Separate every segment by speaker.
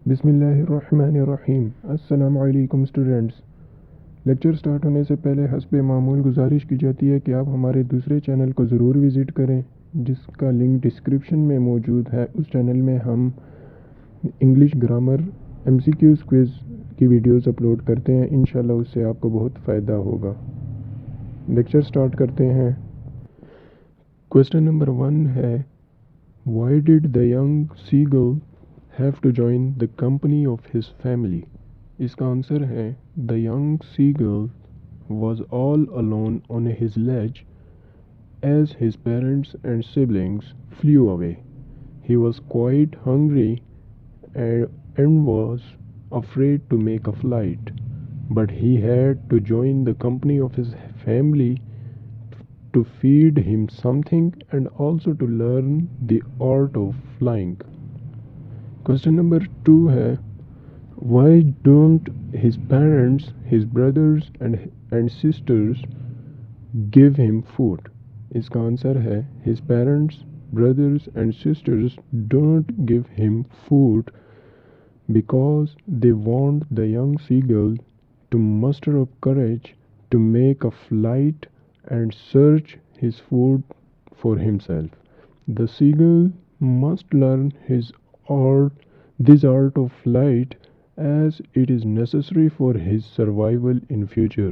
Speaker 1: बिस्मिल्लाहिर्रहमानिर्रहीम। अस्सलाम वालेकुम स्टूडेंट्स। लेक्चर स्टार्ट होने से पहले हस्बे मामूल गुजारिश की जाती है कि आप हमारे दूसरे चैनल को ज़रूर विज़िट करें, जिसका लिंक डिस्क्रिप्शन में मौजूद है। उस चैनल में हम इंग्लिश ग्रामर MCQs क्विज़ की वीडियोस अपलोड करते हैं। इंशाल्लाह उससे आपको बहुत फ़ायदा होगा। लेक्चर स्टार्ट करते हैं। क्वेश्चन नंबर 1 है, why did the young seagull have to join the company of his family? इसका आंसर है, the young seagull was all alone on his ledge as his parents and siblings flew away. He was quite hungry and was afraid to make a flight, but he had to join the company of his family to feed him something and also to learn the art of flying. Question number 2 है, why don't his parents, his brothers and sisters give him food? इसका answer है, his parents, brothers and sisters don't give him food because they want the young seagull to muster up courage to make a flight and search his food for himself. The seagull must learn this art of flight as it is necessary for his survival in future.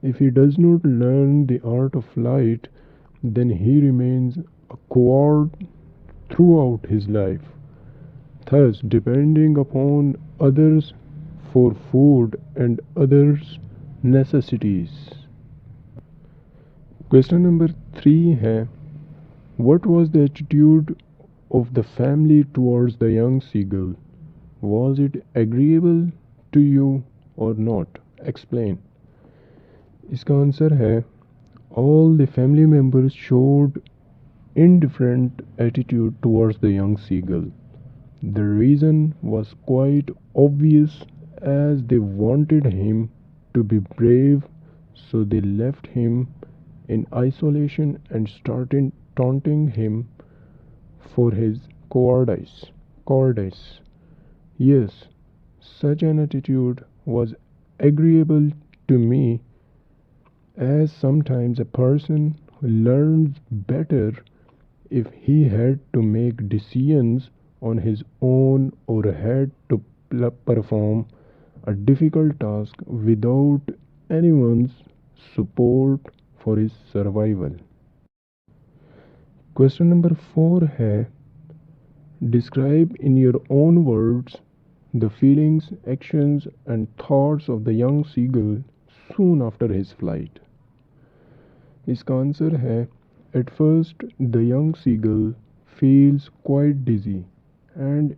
Speaker 1: If he does not learn the art of flight, then he remains a coward throughout his life, thus depending upon others for food and others' necessities. Question number 3 है, what was the attitude of the family towards the young seagull? Was it agreeable to you or not? Explain. इसका answer है, all the family members showed indifferent attitude towards the young seagull. The reason was quite obvious, as they wanted him to be brave, so they left him in isolation and started taunting him for his cowardice. Yes, such an attitude was agreeable to me, as sometimes a person learns better if he had to make decisions on his own or had to perform a difficult task without anyone's support for his survival. Question number 4 है, describe in your own words the feelings, actions and thoughts of the young seagull soon after his flight. इसका answer है, at first the young seagull feels quite dizzy and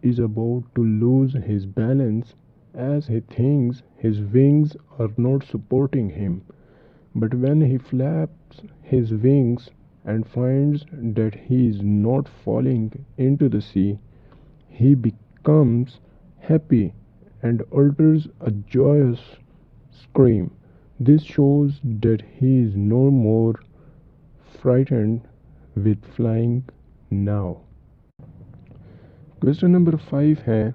Speaker 1: is about to lose his balance, as he thinks his wings are not supporting him. But when he flaps his wings and finds that he is not falling into the sea, he becomes happy and utters a joyous scream. This shows that he is no more frightened with flying now. Question number 5 है,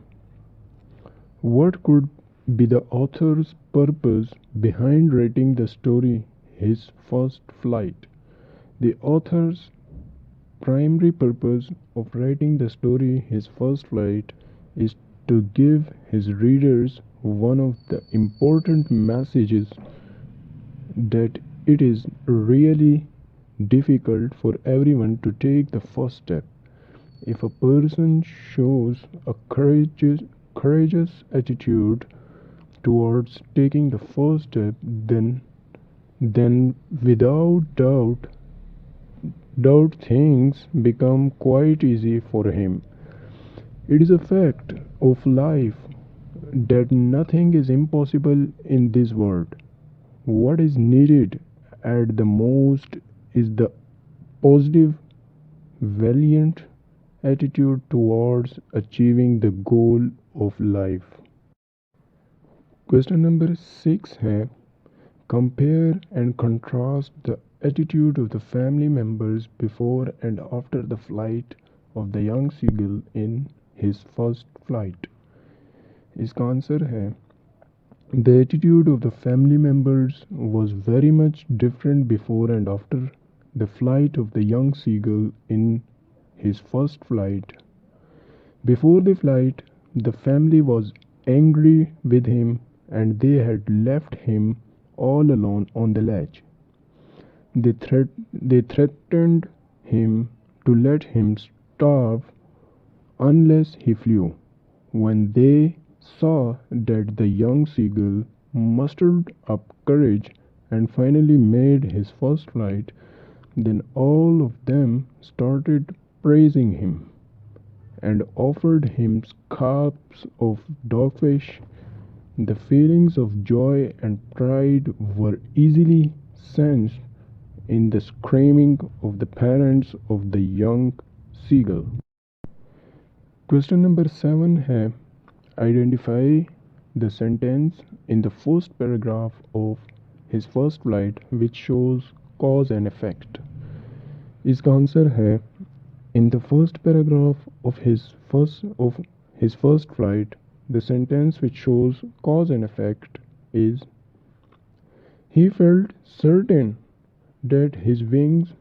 Speaker 1: what could be the author's purpose behind writing the story His First Flight? The author's primary purpose of writing the story His First Flight is to give his readers one of the important messages that it is really difficult for everyone to take the first step. If a person shows a courageous attitude towards taking the first step, then without doubt things become quite easy for him. It is a fact of life that nothing is impossible in this world. What is needed at the most is the positive, valiant attitude towards achieving the goal of life. Question number 6 है, compare and contrast the attitude of the family members before and after the flight of the young seagull in his first flight. इसका answer है The attitude of the family members was very much different before and after the flight of the young Seagull in his first flight. Before the flight, the family was angry with him and they had left him all alone on the ledge. They threatened him to let him starve unless he flew. When they saw that the young Seagull mustered up courage and finally made his first flight, then all of them started praising him and offered him scraps of dogfish. The feelings of joy and pride were easily sensed in the screaming of the parents of the young seagull. Question number 7 है Identify the sentence in the first paragraph of his first flight which shows cause and effect. इसका answer है In the first paragraph of his first flight, the sentence which shows cause and effect is He felt certain that his wings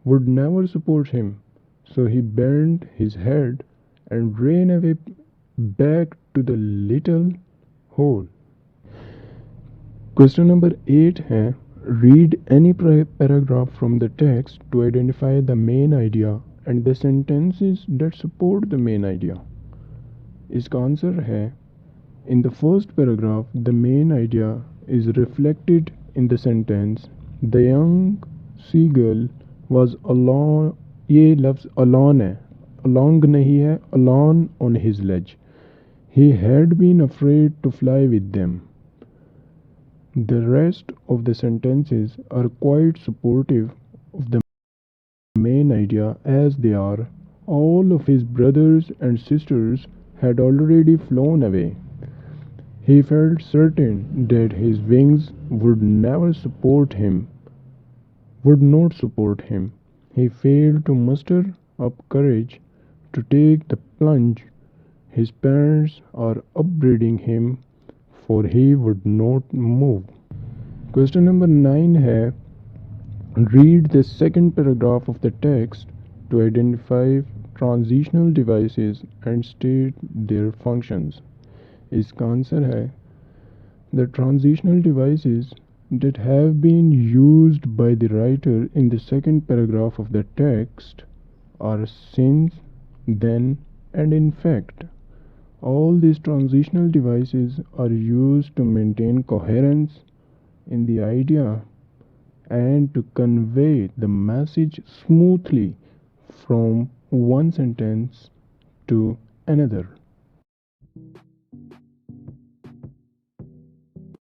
Speaker 1: would never support him, so he bent his head and ran away back to the little hole. Question number 8 है Read any paragraph from the text to identify the main idea and the sentences that support the main idea. इसका answer है In the first paragraph, the main idea is reflected in the sentence The young seagull was alone. ये लफ्ज़ alone है, along नहीं है, alone on his ledge. He had been afraid to fly with them. The rest of the sentences are quite supportive of the main idea as they are all of his brothers and sisters had already flown away. He felt certain that his wings would not support him. He failed to muster up courage to take the plunge. His parents are upbraiding him for he would not move. Question number 9 है Read the second paragraph of the text to identify transitional devices and state their functions. इसका answer है The transitional devices that have been used by the writer in the second paragraph of the text are since, then, and in fact. All these transitional devices are used to maintain coherence in the idea and to convey the message smoothly from one sentence to another.